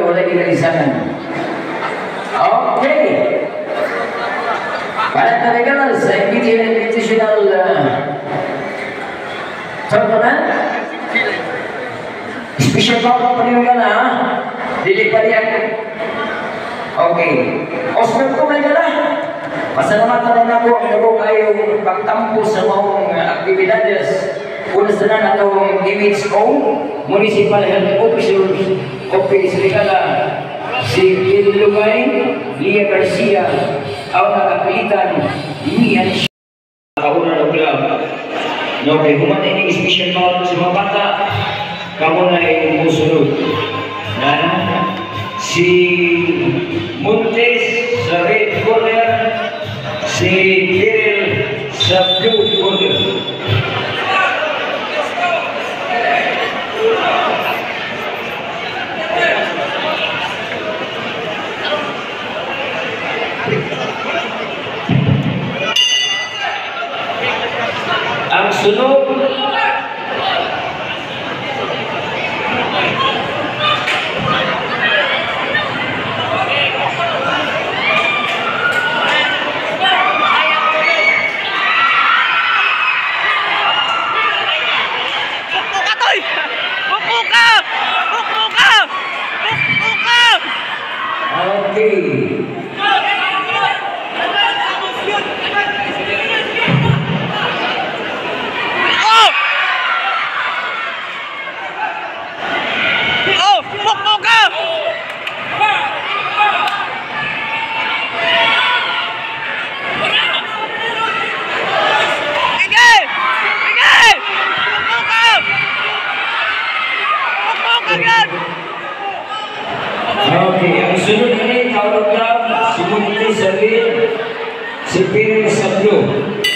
wala ginalisanan. Okay. Para talaga sa invitational tournament. Special power pa rin ka na, ha? Dili pa rin. Okay. Oscar ko may gala. Pasalamatan na po ang nabo kayo pagtampo sa mga aktibidades. Una sa na itong image ko, Municipal Health Officers Office Regala, si Kilumay, Lia Garcia, ang nakapilitan, Ian siya. Kauna ng club. No, kay humatay ng special power sa mga bata, kamu na ay musunod. Na si Montes sa red corner, si Kirill sa blue corner. Ang sunod ang sunod na rin, tawag lang, si Montes sa red, si Pires sa blue.